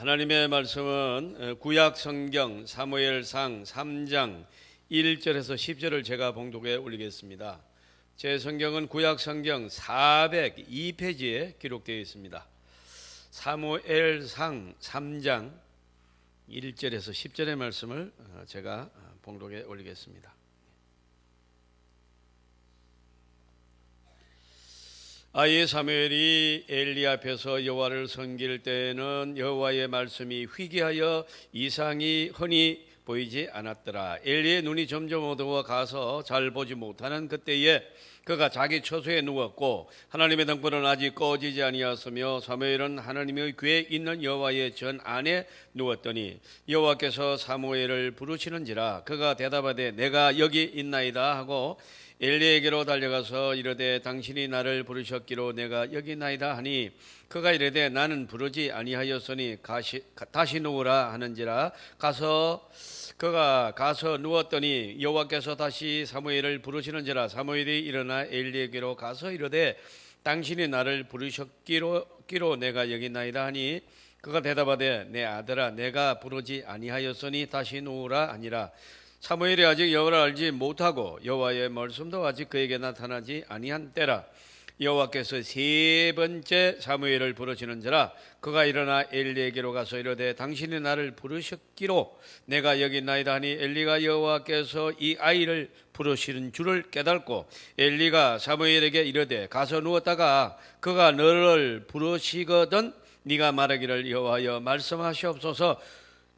하나님의 말씀은 구약 성경 사무엘상 3장 1절에서 10절을 제가 봉독에 올리겠습니다. 제 성경은 구약 성경 402페이지에 기록되어 있습니다. 사무엘상 3장 1절에서 10절의 말씀을 제가 봉독에 올리겠습니다. 아이 사무엘이 엘리 앞에서 여호와를 섬길 때에는 여호와의 말씀이 희귀하여 이상이 흔히 보이지 않았더라. 엘리의 눈이 점점 어두워 가서 잘 보지 못하는 그때에 그가 자기 처소에 누웠고 하나님의 등불은 아직 꺼지지 아니하였으며 사무엘은 하나님의 궤에 있는 여호와의 전 안에 누웠더니 여호와께서 사무엘을 부르시는지라. 그가 대답하되 내가 여기 있나이다 하고 엘리에게로 달려가서 이르되 당신이 나를 부르셨기로 내가 여기 있나이다 하니 그가 이르되 나는 부르지 아니하였으니 다시 누우라 하는지라. 그가 가서 누웠더니 여호와께서 다시 사무엘을 부르시는지라. 사무엘이 일어나 엘리에게로 가서 이르되 당신이 나를 부르셨기로 내가 여기 있나이다 하니 그가 대답하되 내 아들아 내가 부르지 아니하였으니 다시 누우라 하니라. 사무엘이 아직 여호와를 알지 못하고 여호와의 말씀도 아직 그에게 나타나지 아니한 때라. 여호와께서 세 번째 사무엘을 부르시는지라. 그가 일어나 엘리에게로 가서 이르되 당신이 나를 부르셨기로 내가 여기 있나이다 하니 엘리가 여호와께서 이 아이를 부르시는 줄을 깨닫고 엘리가 사무엘에게 이르되 가서 누웠다가 그가 너를 부르시거든 네가 말하기를 여호와여 말씀하시옵소서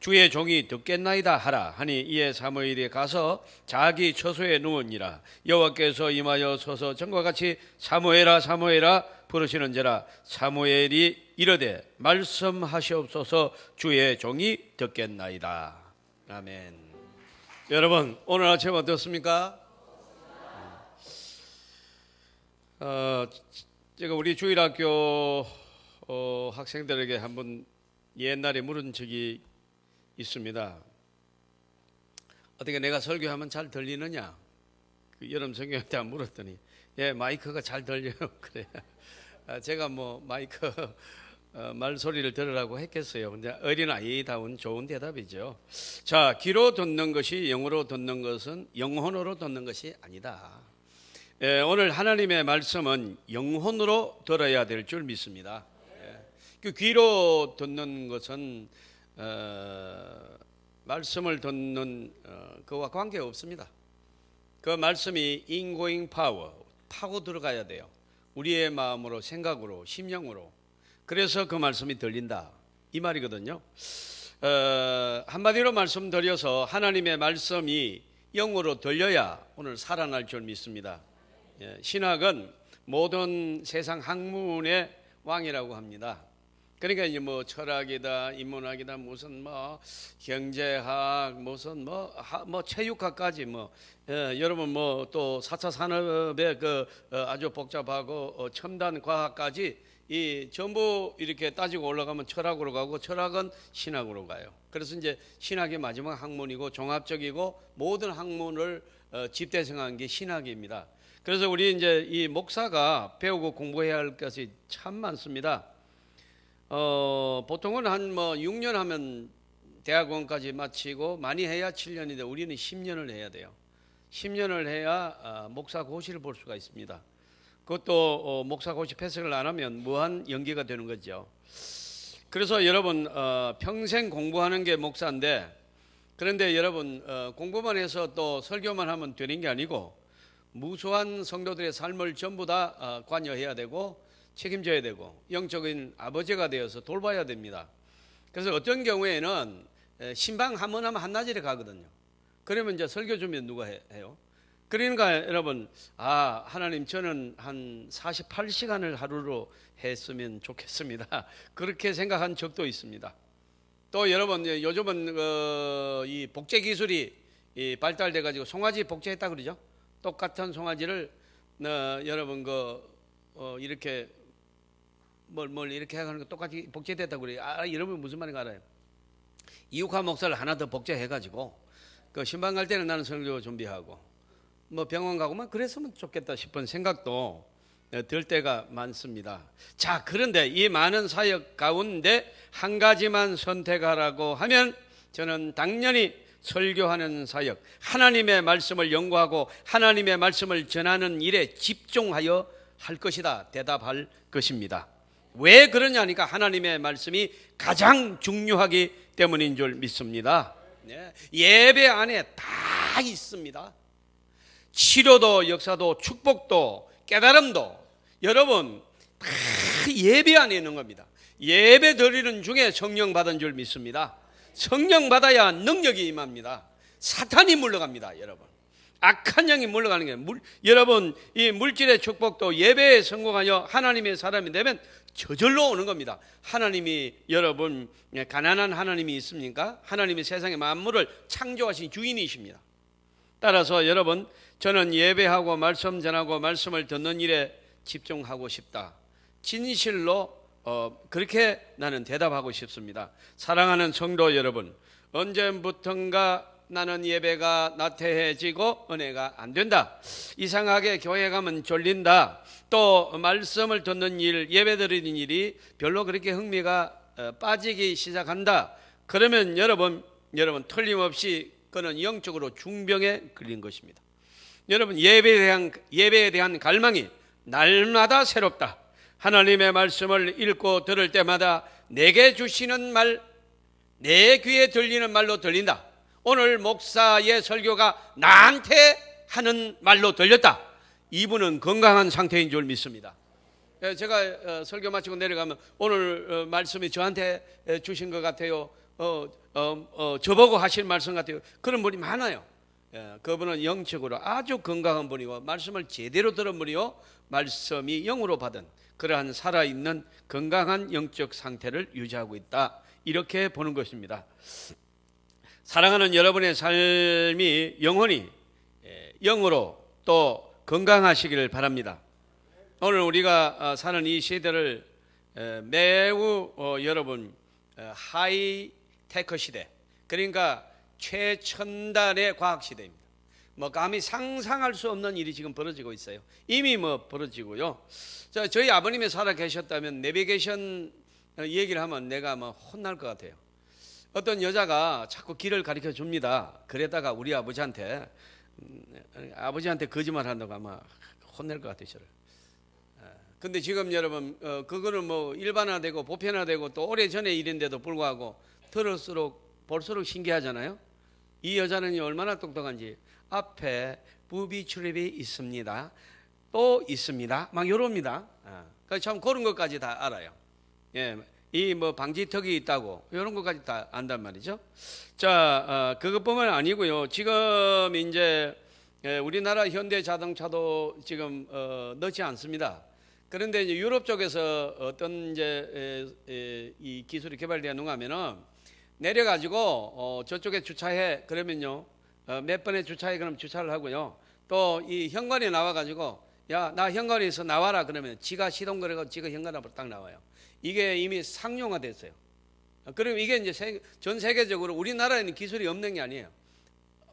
주의 종이 듣겠나이다 하라 하니 이에 사무엘이 가서 자기 처소에 누우니라. 여호와께서 임하여 서서 전과 같이 사무엘아 사무엘아 부르시는지라. 사무엘이 이르되 말씀하시옵소서 주의 종이 듣겠나이다. 아멘. 여러분 오늘 아침 어떻습니까? 제가 우리 주일학교 학생들에게 한번 옛날에 물은 적이 있습니다. 어떻게 내가 설교하면 잘 들리느냐? 여름 성경한테 물었더니 예 마이크가 잘 들려요. 그래. 제가 뭐 마이크 말소리를 들으라고 했겠어요. 근데 어린아이다운 좋은 대답이죠. 자, 귀로 듣는 것이 영으로 듣는 것은 영혼으로 듣는 것이 아니다. 오늘 하나님의 말씀은 영혼으로 들어야 될 줄 믿습니다. 그 귀로 듣는 것은 말씀을 듣는 그와 관계 없습니다. 그 말씀이 ingoing power 파고 들어가야 돼요. 우리의 마음으로 생각으로 심령으로. 그래서 그 말씀이 들린다 이 말이거든요. 한마디로 말씀드려서 하나님의 말씀이 영으로 들려야 오늘 살아날 줄 믿습니다. 신학은 모든 세상 학문의 왕이라고 합니다. 그러니까 이제 뭐 철학이다, 인문학이다, 무슨 뭐 경제학, 무슨 뭐 체육학까지 여러분 뭐 또 4차 산업의 그 아주 복잡하고 첨단 과학까지 이 전부 이렇게 따지고 올라가면 철학으로 가고 철학은 신학으로 가요. 그래서 이제 신학의 마지막 학문이고 종합적이고 모든 학문을 집대성한 게 신학입니다. 그래서 우리 이제 이 목사가 배우고 공부해야 할 것이 참 많습니다. 보통은 한 6년 하면 대학원까지 마치고 많이 해야 7년인데 우리는 10년을 해야 돼요. 10년을 해야 목사고시를 볼 수가 있습니다. 그것도 목사고시 패스를 안 하면 무한 연기가 되는 거죠. 그래서 여러분 평생 공부하는 게 목사인데 그런데 여러분 공부만 해서 또 설교만 하면 되는 게 아니고 무수한 성도들의 삶을 전부 다 관여해야 되고 책임져야 되고 영적인 아버지가 되어서 돌봐야 됩니다. 그래서 어떤 경우에는 신방 한 번 하면 한나절에 가거든요. 그러면 이제 설교 준비는 누가 해요? 그러니까 여러분 하나님 저는 한 48시간을 하루로 했으면 좋겠습니다. 그렇게 생각한 적도 있습니다. 또 여러분 요즘은 이 복제 기술이 발달돼 가지고 송아지 복제했다 그러죠. 똑같은 송아지를 여러분 이렇게 뭘 이렇게 하는 거 똑같이 복제됐다고 그래요. 여러분 무슨 말인가 알아요? 이육화 목사를 하나 더 복제해가지고 그 신방 갈 때는 나는 설교 준비하고 뭐 병원 가고만 그랬으면 좋겠다 싶은 생각도 들 때가 많습니다. 자, 그런데 이 많은 사역 가운데 한 가지만 선택하라고 하면 저는 당연히 설교하는 사역, 하나님의 말씀을 연구하고 하나님의 말씀을 전하는 일에 집중하여 할 것이다 대답할 것입니다. 왜 그러냐니까 하나님의 말씀이 가장 중요하기 때문인 줄 믿습니다. 예배 안에 다 있습니다. 치료도 역사도 축복도 깨달음도 여러분 다 예배 안에 있는 겁니다. 예배 드리는 중에 성령 받은 줄 믿습니다. 성령 받아야 능력이 임합니다. 사탄이 물러갑니다. 여러분 악한 영이 물러가는 게 여러분 이 물질의 축복도 예배에 성공하여 하나님의 사람이 되면 저절로 오는 겁니다. 하나님이 여러분 가난한 하나님이 있습니까? 하나님이 세상의 만물을 창조하신 주인이십니다. 따라서 여러분 저는 예배하고 말씀 전하고 말씀을 듣는 일에 집중하고 싶다. 진실로 그렇게 나는 대답하고 싶습니다. 사랑하는 성도 여러분, 언제부턴가 나는 예배가 나태해지고 은혜가 안 된다. 이상하게 교회 가면 졸린다. 또 말씀을 듣는 일, 예배 드리는 일이 별로 그렇게 흥미가 빠지기 시작한다. 그러면 여러분 틀림없이 그는 영적으로 중병에 걸린 것입니다. 여러분 예배에 대한 갈망이 날마다 새롭다. 하나님의 말씀을 읽고 들을 때마다 내게 주시는 말, 내 귀에 들리는 말로 들린다. 오늘 목사의 설교가 나한테 하는 말로 들렸다. 이분은 건강한 상태인 줄 믿습니다. 제가 설교 마치고 내려가면 오늘 말씀이 저한테 주신 것 같아요. 저보고 하실 말씀 같아요. 그런 분이 많아요. 그분은 영적으로 아주 건강한 분이고 말씀을 제대로 들은 분이요, 말씀이 영으로 받은 그러한 살아있는 건강한 영적 상태를 유지하고 있다. 이렇게 보는 것입니다. 사랑하는 여러분의 삶이 영혼이 영으로 또 건강하시기를 바랍니다. 오늘 우리가 사는 이 시대를 매우 여러분 하이테크 시대, 그러니까 최첨단의 과학 시대입니다. 감히 상상할 수 없는 일이 지금 벌어지고 있어요. 이미 벌어지고요. 저희 아버님이 살아 계셨다면 내비게이션 얘기를 하면 내가 혼날 것 같아요. 어떤 여자가 자꾸 길을 가르쳐 줍니다. 그러다가 우리 아버지한테 거짓말 한다고 아마 혼낼 것 같아요, 저를. 근데 지금 여러분 그거는 일반화되고 보편화되고 또 오래전의 일인데도 불구하고 들을수록 볼수록 신기하잖아요. 이 여자는 얼마나 똑똑한지. 앞에 부비 출입이 있습니다. 또 있습니다. 막 이럽니다. 참 그런 것까지 다 알아요. 이 방지턱이 있다고 이런 것까지 다 안단 말이죠. 자, 그것뿐만 아니고요. 지금 이제 우리나라 현대 자동차도 지금 넣지 않습니다. 그런데 이제 유럽 쪽에서 어떤 이제 이 기술이 개발되었는가 하면은 내려가지고 저쪽에 주차해 그러면요 몇 번에 주차해 그럼 주차를 하고요. 또 이 현관에 나와가지고 야, 나 현관에서 나와라 그러면 지가 시동 걸어가지고 지가 현관 앞으로 딱 나와요. 이게 이미 상용화됐어요. 그럼 이게 이제 전 세계적으로 우리나라에는 기술이 없는 게 아니에요.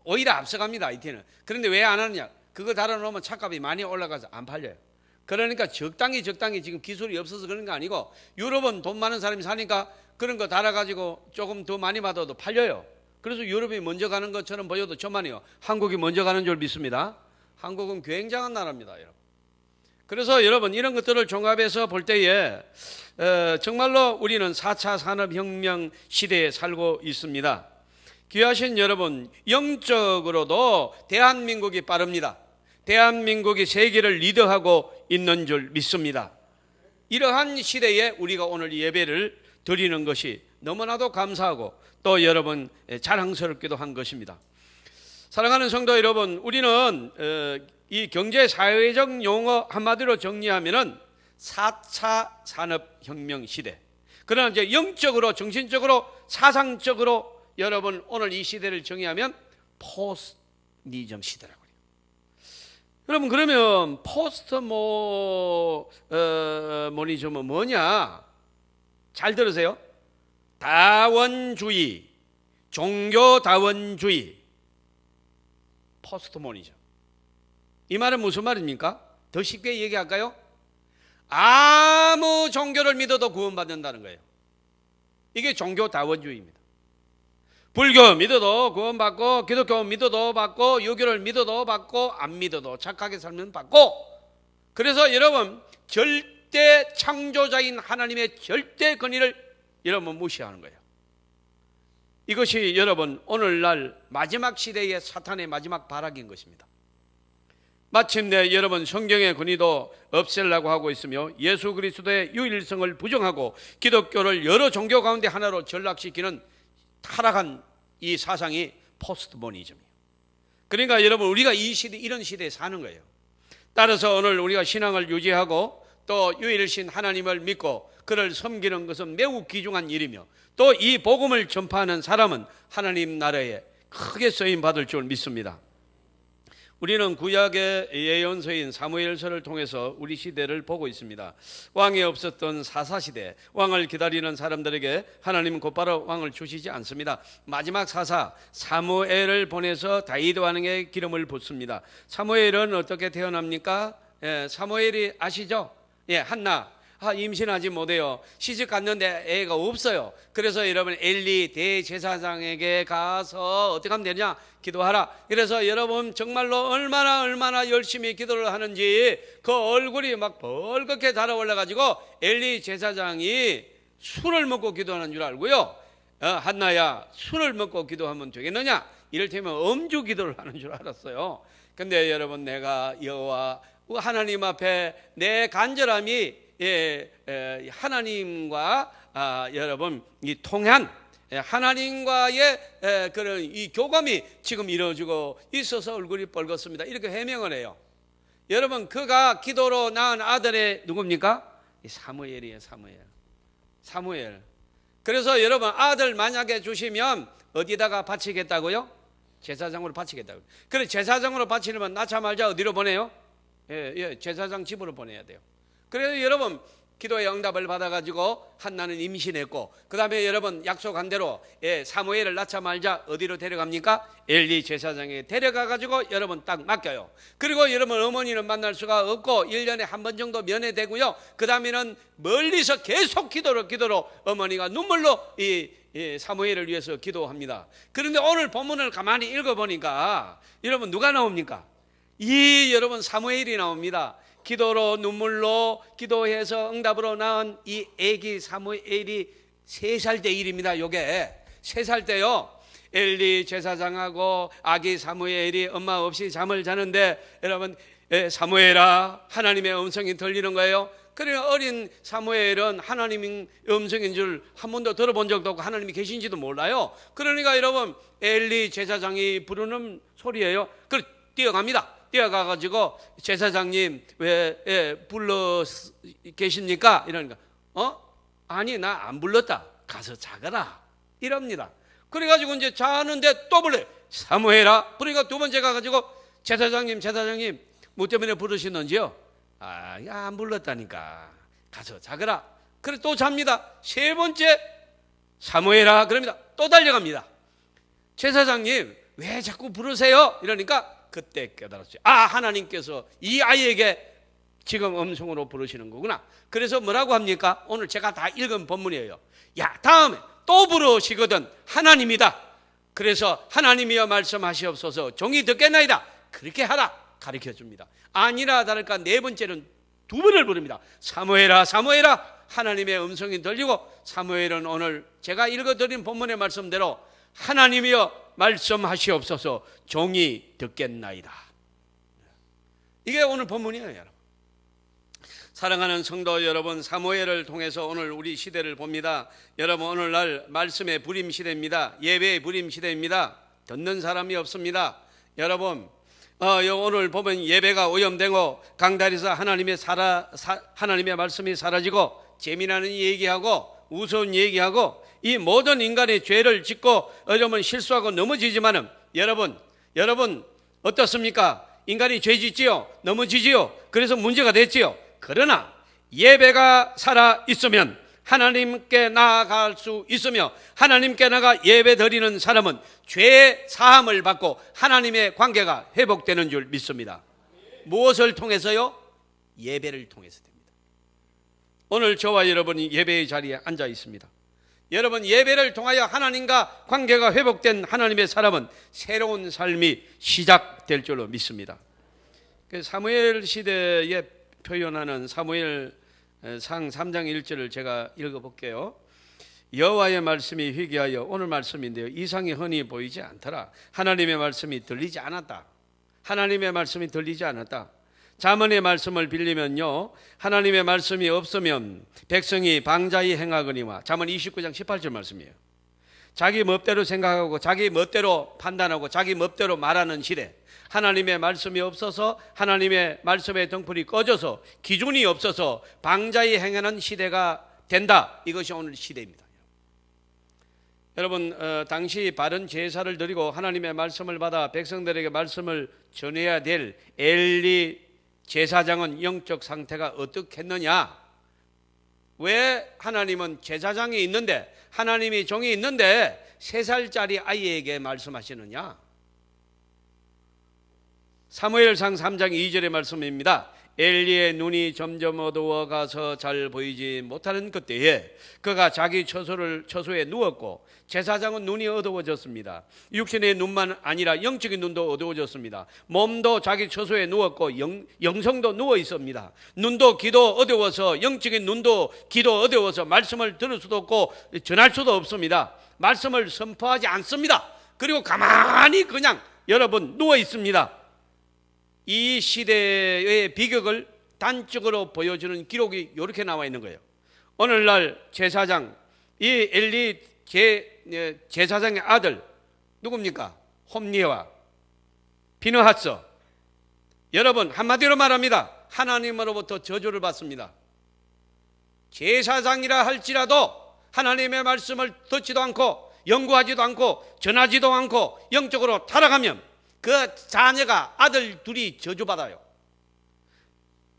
오히려 앞서갑니다, IT는. 그런데 왜 안 하느냐? 그거 달아놓으면 차값이 많이 올라가서 안 팔려요. 그러니까 적당히 지금 기술이 없어서 그런 거 아니고 유럽은 돈 많은 사람이 사니까 그런 거 달아가지고 조금 더 많이 받아도 팔려요. 그래서 유럽이 먼저 가는 것처럼 보여도 저만이요. 한국이 먼저 가는 줄 믿습니다. 한국은 굉장한 나라입니다, 여러분. 그래서 여러분 이런 것들을 종합해서 볼 때에 정말로 우리는 4차 산업혁명 시대에 살고 있습니다. 귀하신 여러분, 영적으로도 대한민국이 빠릅니다. 대한민국이 세계를 리더하고 있는 줄 믿습니다. 이러한 시대에 우리가 오늘 예배를 드리는 것이 너무나도 감사하고 또 여러분 자랑스럽기도 한 것입니다. 사랑하는 성도 여러분, 우리는 이 경제사회적 용어 한마디로 정리하면은 4차 산업혁명 시대. 그러나 이제 영적으로, 정신적으로, 사상적으로 여러분 오늘 이 시대를 정의하면 포스트니즘 시대라고 해요. 여러분 그러면 포스트모니즘은 뭐냐? 잘 들으세요. 다원주의, 종교다원주의, 포스트모니즘. 이 말은 무슨 말입니까? 더 쉽게 얘기할까요? 아무 종교를 믿어도 구원받는다는 거예요. 이게 종교다원주의입니다. 불교 믿어도 구원받고, 기독교 믿어도 받고, 유교를 믿어도 받고, 안 믿어도 착하게 살면 받고. 그래서 여러분, 절대 창조자인 하나님의 절대 권위를 여러분 무시하는 거예요. 이것이 여러분 오늘날 마지막 시대의 사탄의 마지막 발악인 것입니다. 마침내 여러분 성경의 권위도 없애려고 하고 있으며 예수 그리스도의 유일성을 부정하고 기독교를 여러 종교 가운데 하나로 전락시키는 타락한 이 사상이 포스트모니즘이에요. 그러니까 여러분 우리가 이 시대, 이런 시대에 사는 거예요. 따라서 오늘 우리가 신앙을 유지하고 또 유일신 하나님을 믿고 그를 섬기는 것은 매우 귀중한 일이며 또 이 복음을 전파하는 사람은 하나님 나라에 크게 쓰임 받을 줄 믿습니다. 우리는 구약의 예언서인 사무엘서를 통해서 우리 시대를 보고 있습니다. 왕이 없었던 사사시대, 왕을 기다리는 사람들에게 하나님은 곧바로 왕을 주시지 않습니다. 마지막 사사 사무엘을 보내서 다윗 왕에게 기름을 붓습니다. 사무엘은 어떻게 태어납니까? 사무엘이 아시죠? 한나 임신하지 못해요. 시집 갔는데 애가 없어요. 그래서 여러분 엘리 대제사장에게 가서 어떻게 하면 되냐? 기도하라. 그래서 여러분 정말로 얼마나 열심히 기도를 하는지 그 얼굴이 막 벌겋게 달아올라 가지고 엘리 제사장이 술을 먹고 기도하는 줄 알고요. 한나야 술을 먹고 기도하면 되겠느냐? 이를테면 음주 기도를 하는 줄 알았어요. 근데 여러분 내가 여호와 하나님 앞에 내 간절함이 하나님과 여러분 이 통한 하나님과의 그런 이 교감이 지금 이루어지고 있어서 얼굴이 뻘겋습니다. 이렇게 해명을 해요. 여러분 그가 기도로 낳은 아들의 누굽니까? 사무엘이에요. 사무엘. 그래서 여러분 아들 만약에 주시면 어디다가 바치겠다고요? 제사장으로 바치겠다고요. 그래 제사장으로 바치려면 낳자마자 어디로 보내요? 제사장 집으로 보내야 돼요. 그래서 여러분 기도의 응답을 받아가지고 한나는 임신했고 그 다음에 여러분 약속한 대로 사무엘을 낳자마자 어디로 데려갑니까? 엘리 제사장에 데려가가지고 여러분 딱 맡겨요. 그리고 여러분 어머니는 만날 수가 없고 1년에 한 번 정도 면회되고요. 그 다음에는 멀리서 계속 기도로 어머니가 눈물로 이 사무엘을 위해서 기도합니다. 그런데 오늘 본문을 가만히 읽어보니까 여러분 누가 나옵니까? 이 여러분 사무엘이 나옵니다. 기도로 눈물로 기도해서 응답으로 낳은 이 애기 사무엘이 3살 때 일입니다. 요게 3살 때요 엘리 제사장하고 아기 사무엘이 엄마 없이 잠을 자는데 여러분 사무엘아 하나님의 음성이 들리는 거예요. 그러니까 어린 사무엘은 하나님의 음성인 줄 한 번도 들어본 적도 없고 하나님이 계신지도 몰라요. 그러니까 여러분 엘리 제사장이 부르는 소리예요. 그래 뛰어갑니다. 뛰어가가지고 제사장님 왜 불러 계십니까? 이러니까 아니 나 안 불렀다. 가서 자거라. 이럽니다. 그래가지고 이제 자는데 또 불러요. 사무엘아. 그러니까 두 번째 가가지고 제사장님 뭐 때문에 부르시는지요? 안 불렀다니까. 가서 자거라. 그래 또 잡니다. 3번째 사무엘아. 그럽니다. 또 달려갑니다. 제사장님 왜 자꾸 부르세요? 이러니까 그때 깨달았어요. 하나님께서 이 아이에게 지금 음성으로 부르시는 거구나. 그래서 뭐라고 합니까? 오늘 제가 다 읽은 본문이에요. 다음에 또 부르시거든 하나님이다. 그래서 하나님이여 말씀하시옵소서 종이 듣겠나이다. 그렇게 하라 가르쳐 줍니다. 아니라 다를까 4번째는 2번을 부릅니다. 사무엘아 하나님의 음성이 들리고 사무엘은 오늘 제가 읽어드린 본문의 말씀대로 하나님이여 말씀하시옵소서 종이 듣겠나이다. 이게 오늘 본문이에요. 여러분 사랑하는 성도 여러분, 사무엘을 통해서 오늘 우리 시대를 봅니다. 여러분 오늘날 말씀의 부림 시대입니다. 예배의 부림 시대입니다. 듣는 사람이 없습니다. 여러분 오늘 보면 예배가 오염되고 강단에서 하나님의 말씀이 사라지고 재미나는 얘기하고 우스운 얘기하고 이 모든 인간의 죄를 짓고 여러분 실수하고 넘어지지만은 여러분 어떻습니까? 인간이 죄 짓지요, 넘어지지요. 그래서 문제가 됐지요. 그러나 예배가 살아 있으면 하나님께 나아갈 수 있으며 하나님께 나가 예배 드리는 사람은 죄 사함을 받고 하나님의 관계가 회복되는 줄 믿습니다. 무엇을 통해서요? 예배를 통해서 됩니다. 오늘 저와 여러분이 예배의 자리에 앉아 있습니다. 여러분, 예배를 통하여 하나님과 관계가 회복된 하나님의 사람은 새로운 삶이 시작될 줄로 믿습니다. 사무엘 시대에 표현하는 사무엘상 3장 1절을 제가 읽어볼게요. 여호와의 말씀이 희귀하여, 오늘 말씀인데요, 이상이 흔히 보이지 않더라. 하나님의 말씀이 들리지 않았다. 하나님의 말씀이 들리지 않았다. 잠언의 말씀을 빌리면요, 하나님의 말씀이 없으면 백성이 방자히 행하거니와, 잠언 29장 18절 말씀이에요. 자기 멋대로 생각하고 자기 멋대로 판단하고 자기 멋대로 말하는 시대, 하나님의 말씀이 없어서, 하나님의 말씀의 등불이 꺼져서, 기준이 없어서 방자히 행하는 시대가 된다. 이것이 오늘 시대입니다. 여러분, 당시 바른 제사를 드리고 하나님의 말씀을 받아 백성들에게 말씀을 전해야 될 엘리 제사장은 영적 상태가 어떻겠느냐? 왜 하나님은 제사장이 있는데, 하나님이 종이 있는데 3살짜리 아이에게 말씀하시느냐? 사무엘상 3장 2절의 말씀입니다. 엘리의 눈이 점점 어두워가서 잘 보이지 못하는 그때에 그가 자기 처소에 누웠고, 제사장은 눈이 어두워졌습니다. 육신의 눈만 아니라 영적인 눈도 어두워졌습니다. 몸도 자기 처소에 누웠고 영성도 누워 있습니다. 눈도 귀도 어두워서, 영적인 눈도 귀도 어두워서 말씀을 들을 수도 없고 전할 수도 없습니다. 말씀을 선포하지 않습니다. 그리고 가만히 그냥 여러분 누워 있습니다. 이 시대의 비극을 단적으로 보여주는 기록이 이렇게 나와 있는 거예요. 오늘날 제사장, 이 엘리 제사장의 아들 누굽니까? 홈니와 비느하스. 여러분, 한마디로 말합니다. 하나님으로부터 저주를 받습니다. 제사장이라 할지라도 하나님의 말씀을 듣지도 않고 연구하지도 않고 전하지도 않고 영적으로 타락하면 그 자녀가, 아들 둘이 저주받아요.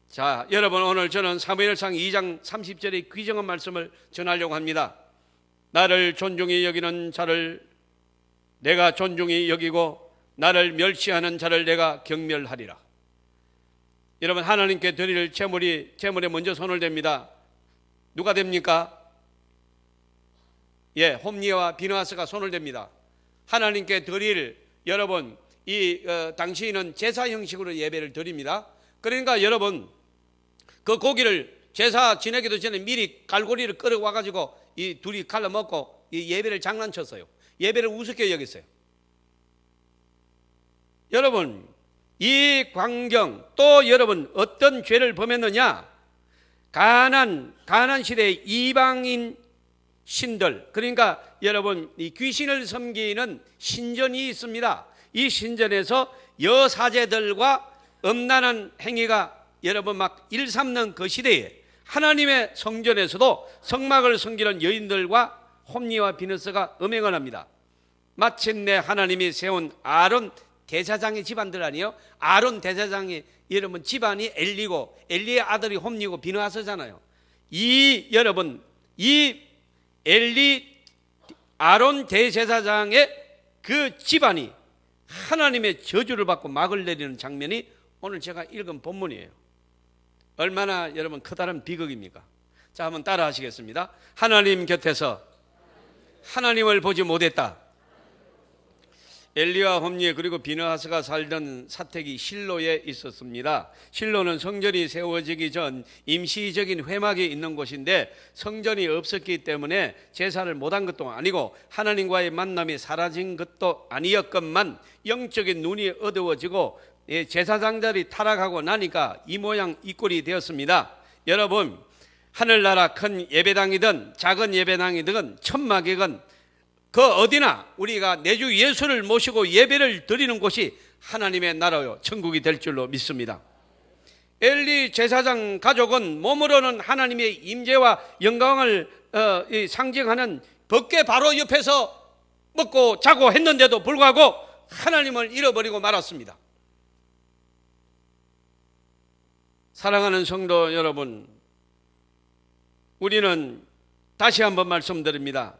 자, 여러분, 오늘 저는 사무엘상 2장 30절의 귀정한 말씀을 전하려고 합니다. 나를 존중히 여기는 자를 내가 존중히 여기고 나를 멸시하는 자를 내가 경멸하리라. 여러분, 하나님께 드릴 제물에 먼저 손을 댑니다. 누가 됩니까? 홈니와 비느하스가 손을 댑니다. 하나님께 드릴, 여러분, 당시에는 제사 형식으로 예배를 드립니다. 그러니까 여러분, 그 고기를 제사 지내기도 전에 미리 갈고리를 끌어와 가지고 이 둘이 갈라 먹고 이 예배를 장난쳤어요. 예배를 우습게 여겼어요. 여러분, 이 광경, 또 여러분 어떤 죄를 범했느냐? 가나안 시대의 이방인 신들, 그러니까 여러분 이 귀신을 섬기는 신전이 있습니다. 이 신전에서 여사제들과 음란한 행위가 여러분 막 일삼는 그 시대에 하나님의 성전에서도 성막을 섬기는 여인들과 홈니와 비느하스가 음행을 합니다. 마침내 하나님이 세운 아론 대제사장의 집안들 아니에요? 아론 대제사장의 여러분 집안이 엘리고, 엘리의 아들이 홈니고 비느하스잖아요. 여러분 이 엘리 아론 대제사장의 그 집안이 하나님의 저주를 받고 막을 내리는 장면이 오늘 제가 읽은 본문이에요. 얼마나 여러분 커다란 비극입니까? 자, 한번 따라 하시겠습니다. 하나님 곁에서 하나님을 보지 못했다. 엘리와 홈니 그리고 비느하스가 살던 사택이 실로에 있었습니다. 실로는 성전이 세워지기 전 임시적인 회막이 있는 곳인데 성전이 없었기 때문에 제사를 못한 것도 아니고 하나님과의 만남이 사라진 것도 아니었건만 영적인 눈이 어두워지고 제사장들이 타락하고 나니까 이 모양 이 꼴이 되었습니다. 여러분, 하늘나라 큰 예배당이든 작은 예배당이든 천막이든 그 어디나 우리가 내주 예수를 모시고 예배를 드리는 곳이 하나님의 나라요 천국이 될 줄로 믿습니다. 엘리 제사장 가족은 몸으로는 하나님의 임재와 영광을 상징하는 법궤 바로 옆에서 먹고 자고 했는데도 불구하고 하나님을 잃어버리고 말았습니다. 사랑하는 성도 여러분, 우리는 다시 한번 말씀드립니다.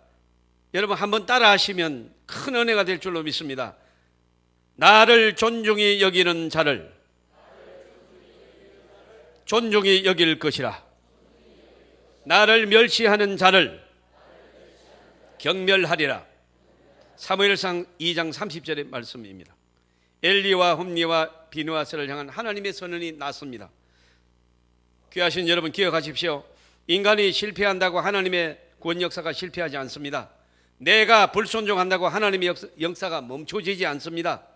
여러분 한번 따라 하시면 큰 은혜가 될 줄로 믿습니다. 나를 존중히 여기는 자를 존중히 여길 것이라. 나를 멸시하는 자를 경멸하리라. 사무엘상 2장 30절의 말씀입니다. 엘리와 홈리와 비느하스를 향한 하나님의 선언이 났습니다. 귀하신 여러분, 기억하십시오. 인간이 실패한다고 하나님의 구원 역사가 실패하지 않습니다. 내가 불순종한다고 하나님의 역사가 멈춰지지 않습니다.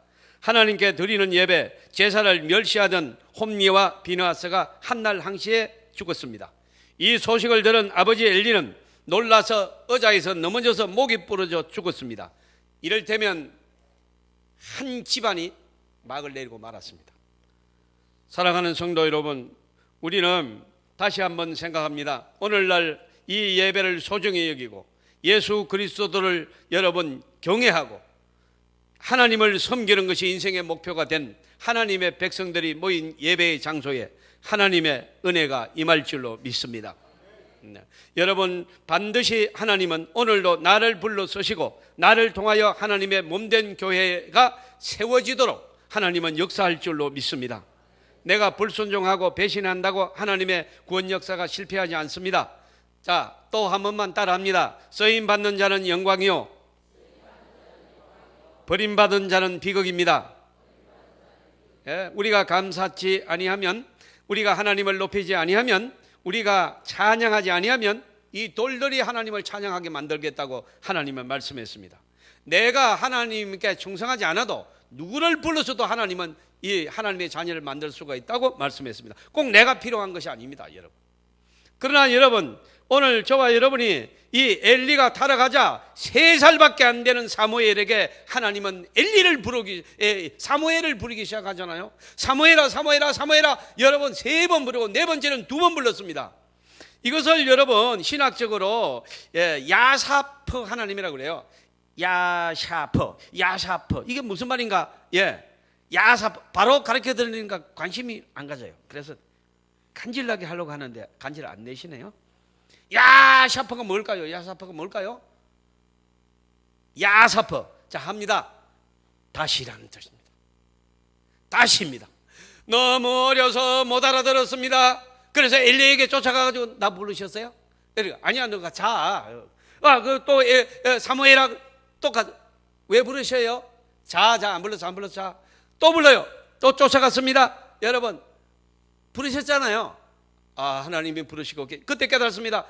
하나님께 드리는 예배, 제사를 멸시하던 홈리와 비느하스가 한날 항시에 죽었습니다. 이 소식을 들은 아버지 엘리는 놀라서 의자에서 넘어져서 목이 부러져 죽었습니다. 이를테면 한 집안이 막을 내리고 말았습니다. 사랑하는 성도 여러분, 우리는 다시 한번 생각합니다. 오늘날 이 예배를 소중히 여기고 예수 그리스도를 여러분 경외하고 하나님을 섬기는 것이 인생의 목표가 된 하나님의 백성들이 모인 예배의 장소에 하나님의 은혜가 임할 줄로 믿습니다. 여러분, 반드시 하나님은 오늘도 나를 불러 서시고 나를 통하여 하나님의 몸된 교회가 세워지도록 하나님은 역사할 줄로 믿습니다. 내가 불순종하고 배신한다고 하나님의 구원 역사가 실패하지 않습니다. 자, 또 한 번만 따라합니다. 쓰임받는 자는 영광이요 버림받은 자는 비극입니다. 우리가 감사치 아니하면, 우리가 하나님을 높이지 아니하면, 우리가 찬양하지 아니하면 이 돌들이 하나님을 찬양하게 만들겠다고 하나님은 말씀했습니다. 내가 하나님께 충성하지 않아도 누구를 불러서도 하나님은 이 하나님의 자녀를 만들 수가 있다고 말씀했습니다. 꼭 내가 필요한 것이 아닙니다, 여러분. 그러나 여러분, 오늘 저와 여러분이 이 엘리가 타락하자 3살밖에 안 되는 사무엘에게 하나님은 사무엘을 부르기 시작하잖아요. 사무엘아, 사무엘아, 사무엘아, 여러분 3번 부르고 4번째는 2번 불렀습니다. 이것을 여러분 신학적으로 야사프 하나님이라고 그래요. 야샤퍼, 야샤퍼. 이게 무슨 말인가? 야사퍼. 바로 가르쳐 드리니까 관심이 안 가져요. 그래서 간질나게 하려고 하는데 간질 안 내시네요. 야사퍼가 뭘까요? 야사퍼가 뭘까요? 야사퍼. 자, 합니다. 다시라는 뜻입니다. 다시입니다. 너무 어려서 못 알아들었습니다. 그래서 엘리에게 쫓아가가지고 나 부르셨어요? 아니야, 너가 자. 또 사무엘아 또 왜 부르셔요? 자, 안 불렀어, 안 불렀어. 자. 또 불러요. 또 쫓아갔습니다. 여러분 부르셨잖아요. 하나님이 부르시고 그때 깨달았습니다.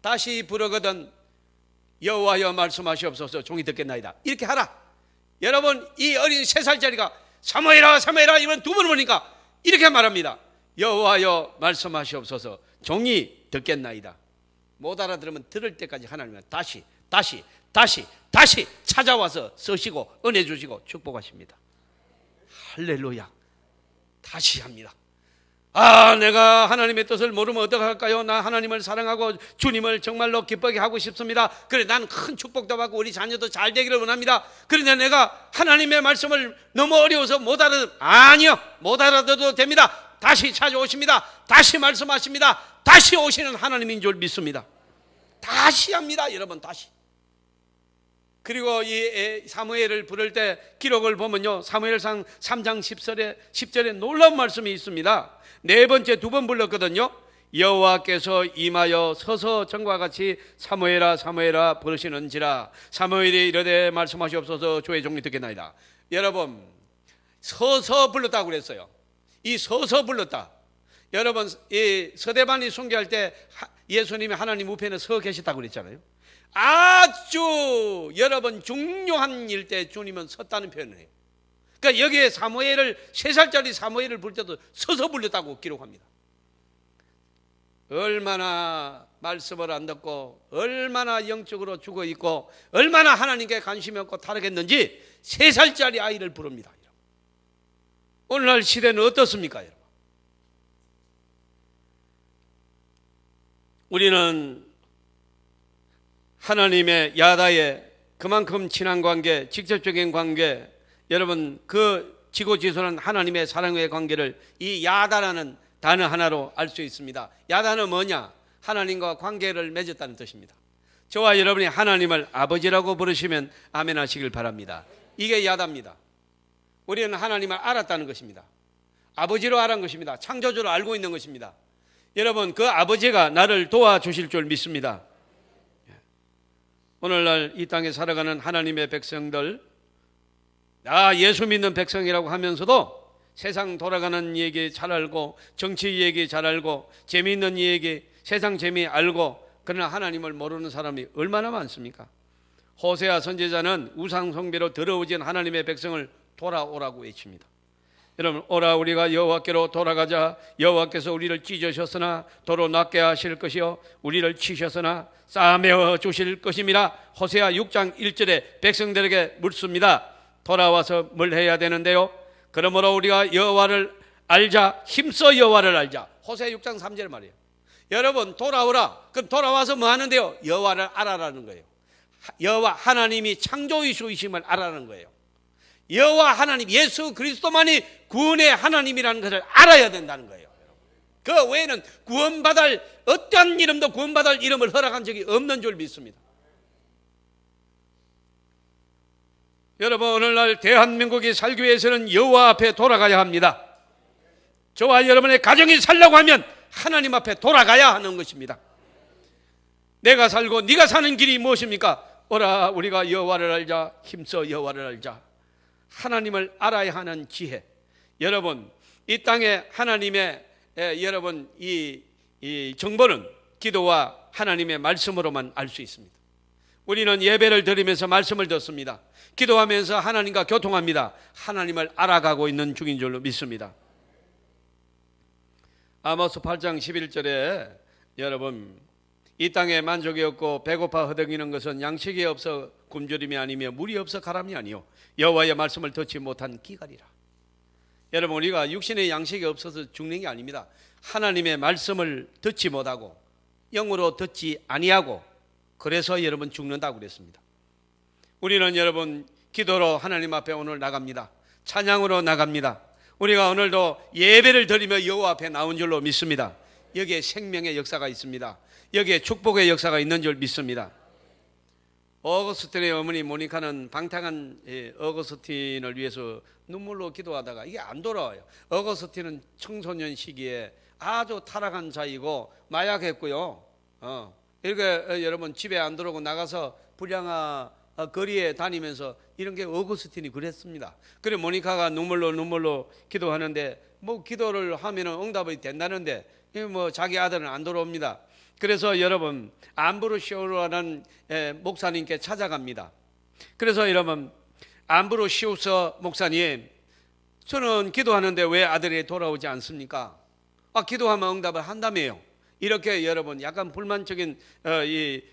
다시 부르거든 여호와여 말씀하시옵소서, 종이 듣겠나이다. 이렇게 하라. 여러분, 이 어린 3살짜리가 사무엘아, 사무엘아 이번 2번 보니까 이렇게 말합니다. 여호와여 말씀하시옵소서, 종이 듣겠나이다. 못 알아들으면 들을 때까지 하나님은 다시 찾아와서 서시고 은혜 주시고 축복하십니다. 할렐루야. 다시 합니다. 내가 하나님의 뜻을 모르면 어떡할까요? 나 하나님을 사랑하고 주님을 정말로 기쁘게 하고 싶습니다. 그래, 난 큰 축복도 받고 우리 자녀도 잘 되기를 원합니다. 그런데 내가 하나님의 말씀을 너무 어려워서 아니요, 못 알아들어도 됩니다. 다시 찾아오십니다. 다시 말씀하십니다. 다시 오시는 하나님인 줄 믿습니다. 다시 합니다, 여러분. 다시. 그리고 이 사무엘을 부를 때 기록을 보면요, 사무엘상 3장 10절에 놀라운 말씀이 있습니다. 4번째 2번 불렀거든요. 여호와께서 임하여 서서 전과 같이 사무엘아, 사무엘아 부르시는지라. 사무엘이 이르되 말씀하시옵소서, 주의 종이 듣겠나이다. 여러분, 서서 불렀다고 그랬어요. 이 서서 불렀다. 여러분, 이 서대반이 숭배할 때 예수님이 하나님 우편에 서 계셨다고 그랬잖아요. 아주 여러분 중요한 일 때 주님은 섰다는 표현을 해요. 그러니까 여기에 3살짜리 사무엘을 부를 때도 서서 불렀다고 기록합니다. 얼마나 말씀을 안 듣고 얼마나 영적으로 죽어 있고 얼마나 하나님께 관심이 없고 타락했는지 3살짜리 아이를 부릅니다. 오늘날 시대는 어떻습니까, 여러분? 우리는 하나님의 야다의 그만큼 친한 관계, 직접적인 관계, 여러분 그 지고지선한 하나님의 사랑의 관계를 이 야다라는 단어 하나로 알 수 있습니다. 야다는 뭐냐? 하나님과 관계를 맺었다는 뜻입니다. 저와 여러분이 하나님을 아버지라고 부르시면 아멘 하시길 바랍니다. 이게 야다입니다. 우리는 하나님을 알았다는 것입니다. 아버지로 알은 것입니다. 창조주로 알고 있는 것입니다. 여러분, 그 아버지가 나를 도와주실 줄 믿습니다. 오늘날 이 땅에 살아가는 하나님의 백성들, 예수 믿는 백성이라고 하면서도 세상 돌아가는 얘기 잘 알고, 정치 얘기 잘 알고, 재미있는 얘기, 세상 재미 알고, 그러나 하나님을 모르는 사람이 얼마나 많습니까? 호세아 선지자는 우상 숭배로 더러워진 하나님의 백성을 돌아오라고 외칩니다. 여러분, 오라 우리가 여호와께로 돌아가자. 여호와께서 우리를 찢으셨으나 도로 낫게 하실 것이요 우리를 치셨으나 싸매어 주실 것임이라. 호세아 6장 1절에 백성들에게 묻습니다. 돌아와서 뭘 해야 되는데요? 그러므로 우리가 여호와를 알자. 힘써 여호와를 알자. 호세아 6장 3절 말이에요. 여러분, 돌아오라. 그럼 돌아와서 뭐 하는데요? 여호와를 알아라는 거예요. 여호와 하나님이 창조이심을 알아라는 거예요. 여호와 하나님, 예수 그리스도만이 구원의 하나님이라는 것을 알아야 된다는 거예요. 그 외에는 구원받을 어떠한 이름도 구원받을 이름을 허락한 적이 없는 줄 믿습니다. 여러분, 오늘날 대한민국이 살기 위해서는 여호와 앞에 돌아가야 합니다. 저와 여러분의 가정이 살려고 하면 하나님 앞에 돌아가야 하는 것입니다. 내가 살고 네가 사는 길이 무엇입니까? 오라 우리가 여호와를 알자. 힘써 여호와를 알자. 하나님을 알아야 하는 지혜. 여러분, 이 땅에 하나님의 여러분 이 정보는 기도와 하나님의 말씀으로만 알 수 있습니다. 우리는 예배를 드리면서 말씀을 듣습니다. 기도하면서 하나님과 교통합니다. 하나님을 알아가고 있는 중인 줄로 믿습니다. 아모스 8장 11절에 여러분, 이 땅에 만족이 없고 배고파 허덕이는 것은 양식이 없어 굶주림이 아니며 물이 없어 가람이 아니요 여호와의 말씀을 듣지 못한 기갈이라. 여러분, 우리가 육신의 양식이 없어서 죽는 게 아닙니다. 하나님의 말씀을 듣지 못하고 영으로 듣지 아니하고 그래서 여러분 죽는다고 그랬습니다. 우리는 여러분 기도로 하나님 앞에 오늘 나갑니다. 찬양으로 나갑니다. 우리가 오늘도 예배를 드리며 여호와 앞에 나온 줄로 믿습니다. 여기에 생명의 역사가 있습니다. 여기에 축복의 역사가 있는 줄 믿습니다. 어거스틴의 어머니 모니카는 방탕한 어거스틴을 위해서 눈물로 기도하다가 이게 안 돌아와요. 어거스틴은 청소년 시기에 아주 타락한 자이고 마약했고요. 이렇게 여러분 집에 안 들어오고 나가서 불량한 거리에 다니면서 이런 게 어거스틴이 그랬습니다. 그래 모니카가 눈물로 기도하는데 뭐 기도를 하면은 응답이 된다는데 뭐 자기 아들은 안 돌아옵니다. 그래서 여러분 암브로시오라는 목사님께 찾아갑니다. 그래서 여러분 암브로시오스 목사님, 저는 기도하는데 왜 아들이 돌아오지 않습니까? 기도하면 응답을 한다며요. 이렇게 여러분 약간 불만적인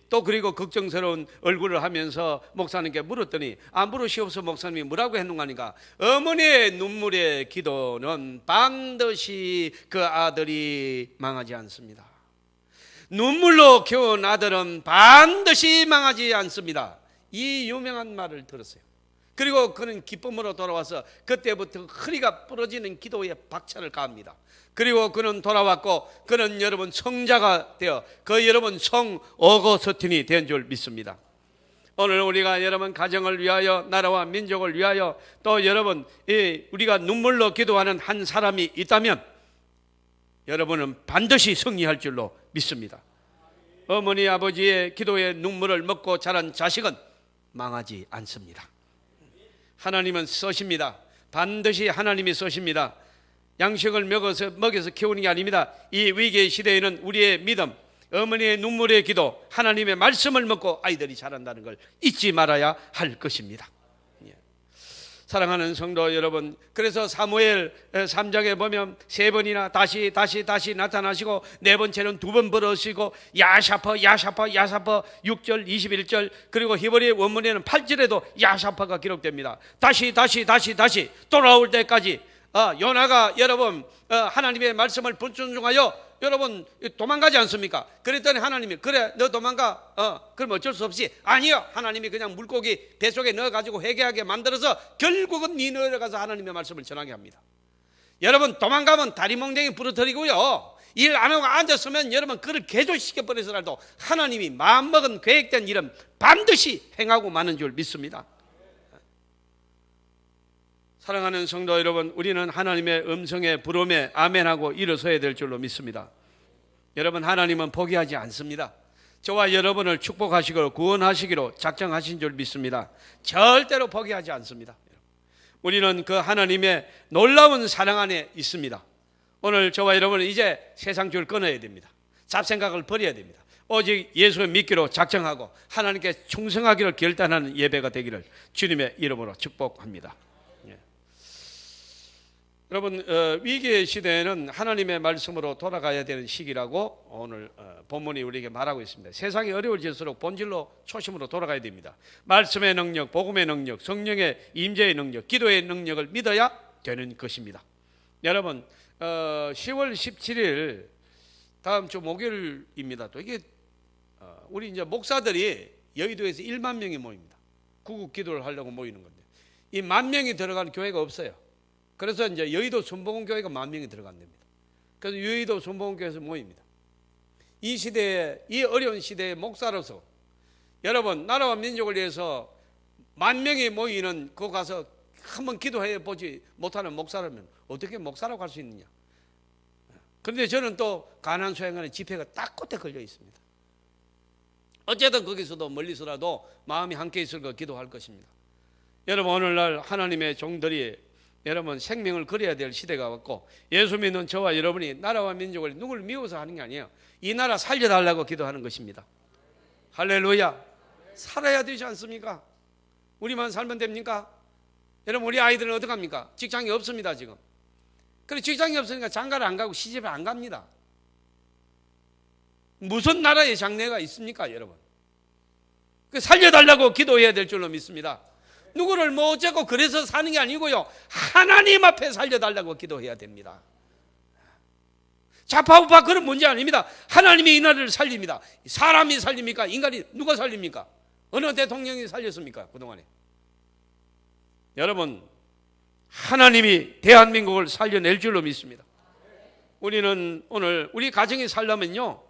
또 그리고 걱정스러운 얼굴을 하면서 목사님께 물었더니 암브로시오스 목사님이 뭐라고 했는가 하니까 어머니의 눈물의 기도는 반드시 그 아들이 망하지 않습니다. 눈물로 키운 아들은 반드시 망하지 않습니다. 이 유명한 말을 들었어요. 그리고 그는 기쁨으로 돌아와서 그때부터 허리가 부러지는 기도에 박차를 가합니다. 그리고 그는 돌아왔고 그는 여러분 성자가 되어 그 여러분 성 어거스틴이 된 줄 믿습니다. 오늘 우리가 여러분 가정을 위하여 나라와 민족을 위하여 또 여러분 우리가 눈물로 기도하는 한 사람이 있다면 여러분은 반드시 승리할 줄로 믿습니다. 어머니 아버지의 기도의 눈물을 먹고 자란 자식은 망하지 않습니다. 하나님은 써십니다. 반드시 하나님이 써십니다. 양식을 먹여서 키우는 게 아닙니다. 이 위기의 시대에는 우리의 믿음, 어머니의 눈물의 기도, 하나님의 말씀을 먹고 아이들이 자란다는 걸 잊지 말아야 할 것입니다. 사랑하는 성도 여러분, 그래서 사무엘 3장에 보면 세 번이나 다시 나타나시고 네 번째는 두 번 벌어지고 야샤퍼 6절 21절 그리고 히브리 원문에는 8절에도 야샤퍼가 기록됩니다. 다시 돌아올 때까지 요나가 여러분 하나님의 말씀을 불순종하여 여러분 도망가지 않습니까? 그랬더니 하나님이 그래 너 도망가 그럼 어쩔 수 없이 아니요, 하나님이 그냥 물고기 뱃속에 넣어가지고 회개하게 만들어서 결국은 니네에 가서 하나님의 말씀을 전하게 합니다. 여러분 도망가면 다리 몽둥이 부러뜨리고요, 일 안 하고 앉았으면 여러분 그를 개조시켜버려서라도 하나님이 마음먹은 계획된 일은 반드시 행하고 마는 줄 믿습니다. 사랑하는 성도 여러분, 우리는 하나님의 음성에 부름에 아멘하고 일어서야 될 줄로 믿습니다. 여러분, 하나님은 포기하지 않습니다. 저와 여러분을 축복하시고 구원하시기로 작정하신 줄 믿습니다. 절대로 포기하지 않습니다. 우리는 그 하나님의 놀라운 사랑 안에 있습니다. 오늘 저와 여러분은 이제 세상 줄 끊어야 됩니다. 잡생각을 버려야 됩니다. 오직 예수를 믿기로 작정하고 하나님께 충성하기를 결단하는 예배가 되기를 주님의 이름으로 축복합니다. 여러분, 위기의 시대에는 하나님의 말씀으로 돌아가야 되는 시기라고 오늘 본문이 우리에게 말하고 있습니다. 세상이 어려워질수록 본질로 초심으로 돌아가야 됩니다. 말씀의 능력, 복음의 능력, 성령의 임재의 능력, 기도의 능력을 믿어야 되는 것입니다. 여러분, 10월 17일 다음 주 목요일입니다. 또 이게 우리 이제 목사들이 여의도에서 1만 명이 모입니다. 구국 기도를 하려고 모이는 건데 이 10,000명이 들어가는 교회가 없어요. 그래서 이제 여의도 순복음교회가 10,000명이 들어간답니다. 그래서 여의도 순복음교회에서 모입니다. 이 시대에, 이 어려운 시대의 목사로서 여러분, 나라와 민족을 위해서 10,000명이 모이는 거 가서 한번 기도해 보지 못하는 목사라면 어떻게 목사라고 할 수 있느냐. 그런데 저는 또 가나안 소양간의 집회가 딱 끝에 걸려 있습니다. 어쨌든 거기서도 멀리서라도 마음이 함께 있을 거 기도할 것입니다. 여러분, 오늘날 하나님의 종들이 여러분 생명을 걸어야 될 시대가 왔고, 예수 믿는 저와 여러분이 나라와 민족을 누굴 미워서 하는 게 아니에요. 이 나라 살려달라고 기도하는 것입니다. 할렐루야. 살아야 되지 않습니까? 우리만 살면 됩니까? 여러분, 우리 아이들은 어떡합니까? 직장이 없습니다 지금. 그래, 직장이 없으니까 장가를 안 가고 시집을 안 갑니다. 무슨 나라의 장래가 있습니까 여러분? 살려달라고 기도해야 될 줄로 믿습니다. 누구를 뭐 어쩌고 그래서 사는 게 아니고요, 하나님 앞에 살려달라고 기도해야 됩니다. 좌파우파 그런 문제 아닙니다. 하나님이 이 나라를 살립니다. 사람이 살립니까? 인간이 누가 살립니까? 어느 대통령이 살렸습니까 그동안에? 여러분, 하나님이 대한민국을 살려낼 줄로 믿습니다. 우리는 오늘 우리 가정이 살려면요,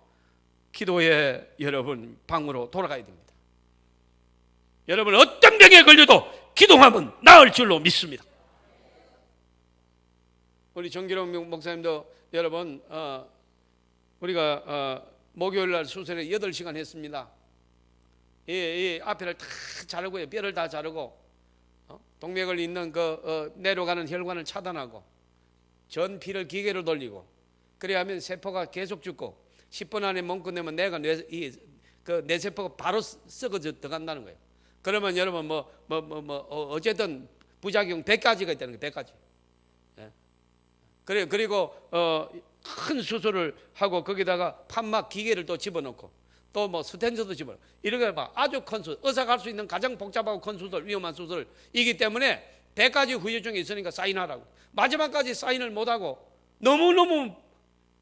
기도에 여러분 방으로 돌아가야 됩니다. 여러분, 어떤 병에 걸려도 기도하면 나을 줄로 믿습니다. 우리 정기록 목사님도 여러분, 우리가 목요일날 수술에 8시간 했습니다. 이 앞에를 다 자르고요, 뼈를 다 자르고 동맥을 잇는 내려가는 혈관을 차단하고 전피를 기계로 돌리고, 그래야 하면 세포가 계속 죽고 10분 안에 못 끝내면 내가 내 세포가 바로 썩어져 들어간다는 거예요. 그러면 여러분 어쨌든 부작용 100가지가 있다는 거예요. 100가지. 예. 그리고 큰 수술을 하고 거기다가 판막 기계를 또 집어넣고 또 뭐 스텐트도 집어넣고, 이렇게 봐, 아주 큰 수술, 의사가 할 수 있는 가장 복잡하고 큰 수술, 위험한 수술이기 때문에 100가지 후유증이 있으니까 사인하라고. 마지막까지 사인을 못하고 너무너무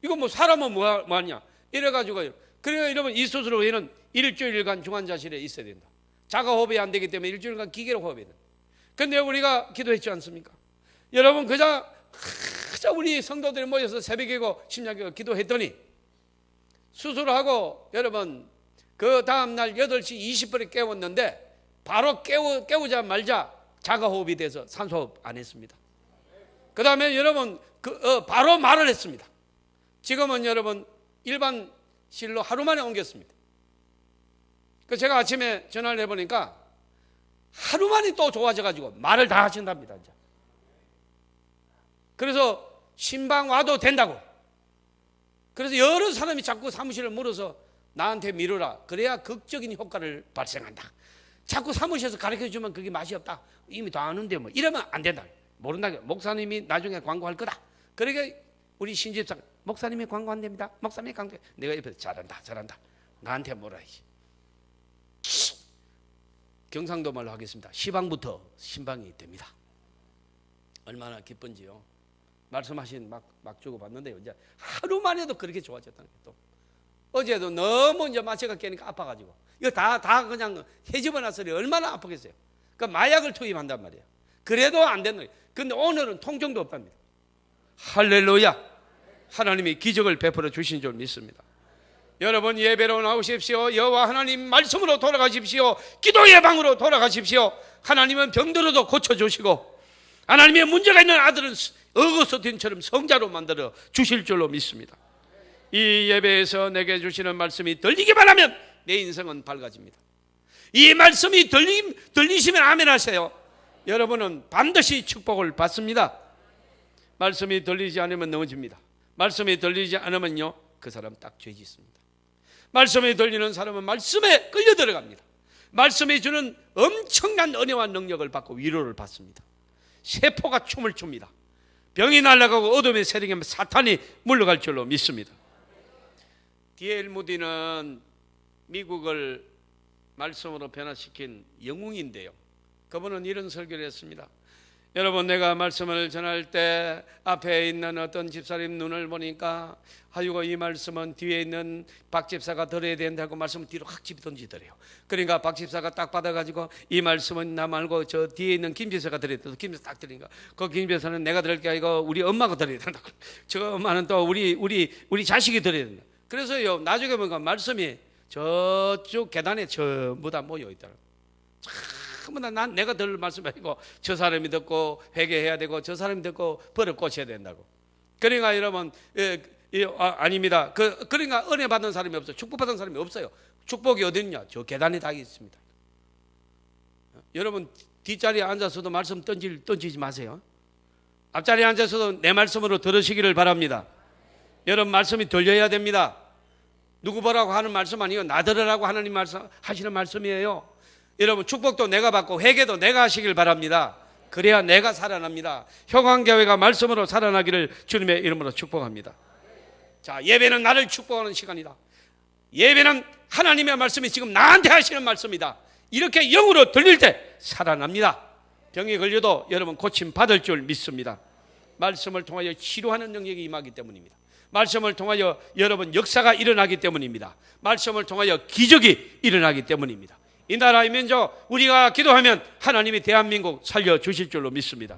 이거 뭐 사람은 뭐하냐 이래가지고, 그래요. 여러분, 이 수술 후에는 일주일간 중환자실에 있어야 된다. 자가호흡이 안 되기 때문에 일주일간 기계로 호흡해야 된다. 그런데 우리가 기도했지 않습니까? 여러분, 그저 우리 성도들이 모여서 새벽이고 심야기고 기도했더니 수술하고 여러분 그 다음날 8시 20분에 깨웠는데 바로 깨우자 말자 자가호흡이 돼서 산소호흡 안 했습니다. 그 다음에 여러분 바로 말을 했습니다. 지금은 여러분 일반실로 하루 만에 옮겼습니다. 그 제가 아침에 전화를 해보니까 하루 만에 또 좋아져가지고 말을 다 하신답니다. 이제. 그래서 신방 와도 된다고. 그래서 여러 사람이 자꾸 사무실을 물어서 나한테 미루라. 그래야 극적인 효과를 발생한다. 자꾸 사무실에서 가르쳐주면 그게 맛이 없다. 이미 다 아는데 뭐 이러면 안 된다. 모른다. 목사님이 나중에 광고할 거다. 그러니까 우리 신집사 목사님이 광고 안 됩니다. 목사님이 광고. 내가 옆에서 잘한다. 나한테 뭐라야지. 경상도 말로 하겠습니다. 시방부터 신방이 됩니다. 얼마나 기쁜지요. 말씀하신 막 주고 받는데요. 이제 하루 만에도 그렇게 좋아졌다는 거예요. 또 어제도 너무 이제 마취가 깨니까 아파가지고 이거 다 그냥 헤집어놨으니 얼마나 아프겠어요. 그러니까 마약을 투입한단 말이에요. 그래도 안 되는 거예요. 근데 오늘은 통증도 없답니다. 할렐루야. 하나님이 기적을 베풀어 주신 줄 믿습니다. 여러분, 예배로 나오십시오. 여호와 하나님 말씀으로 돌아가십시오. 기도의 방으로 돌아가십시오. 하나님은 병들어도 고쳐주시고 하나님의 문제가 있는 아들은 어거스틴처럼 성자로 만들어 주실 줄로 믿습니다. 이 예배에서 내게 주시는 말씀이 들리기만 하면 내 인생은 밝아집니다. 이 말씀이 들리시면 아멘 하세요. 여러분은 반드시 축복을 받습니다. 말씀이 들리지 않으면 넘어집니다. 말씀이 들리지 않으면요, 그 사람 딱 죄 짓습니다. 말씀이 들리는 사람은 말씀에 끌려 들어갑니다. 말씀이 주는 엄청난 은혜와 능력을 받고 위로를 받습니다. 세포가 춤을 춥니다. 병이 날아가고 어둠의 세력에 사탄이 물러갈 줄로 믿습니다. D.L. 무디는 미국을 말씀으로 변화시킨 영웅인데요, 그분은 이런 설교를 했습니다. 여러분, 내가 말씀을 전할 때 앞에 있는 어떤 집사님 눈을 보니까 아이고, 이 말씀은 뒤에 있는 박 집사가 들어야 된다고 말씀을 뒤로 확 집어 던지더래요. 그러니까 박 집사가 딱 받아가지고 이 말씀은 나 말고 저 뒤에 있는 김 집사가 들어야 된다. 김 집사 딱 들으니까 그 김 집사는 내가 들을 게 아니고 우리 엄마가 들어야 된다. 저 엄마는 또 우리 자식이 들어야 된다. 그래서요, 나중에 보니까 말씀이 저쪽 계단에 전부 다 모여 있더라고요. 전부 다 내가 들을 말씀이 아니고 저 사람이 듣고 회개해야 되고 저 사람이 듣고 벌을 꽂혀야 된다고. 그러니까 여러분, 아닙니다. 그러니까 은혜 받는 사람이 없어요. 축복 받는 사람이 없어요. 축복이 어디 있냐? 저 계단에 다 있습니다. 여러분, 뒷자리에 앉아서도 말씀 던지지 마세요. 앞자리에 앉아서도 내 말씀으로 들으시기를 바랍니다. 여러분, 말씀이 들려야 됩니다. 누구 보라고 하는 말씀 아니에요. 나 들으라고 하나님 하시는 말씀이에요. 여러분, 축복도 내가 받고 회개도 내가 하시길 바랍니다. 그래야 내가 살아납니다. 형광교회가 말씀으로 살아나기를 주님의 이름으로 축복합니다. 자, 예배는 나를 축복하는 시간이다. 예배는 하나님의 말씀이 지금 나한테 하시는 말씀이다. 이렇게 영으로 들릴 때 살아납니다. 병에 걸려도 여러분 고침 받을 줄 믿습니다. 말씀을 통하여 치료하는 능력이 임하기 때문입니다. 말씀을 통하여 여러분 역사가 일어나기 때문입니다. 말씀을 통하여 기적이 일어나기 때문입니다. 이 나라의 민족, 우리가 기도하면 하나님이 대한민국 살려주실 줄로 믿습니다.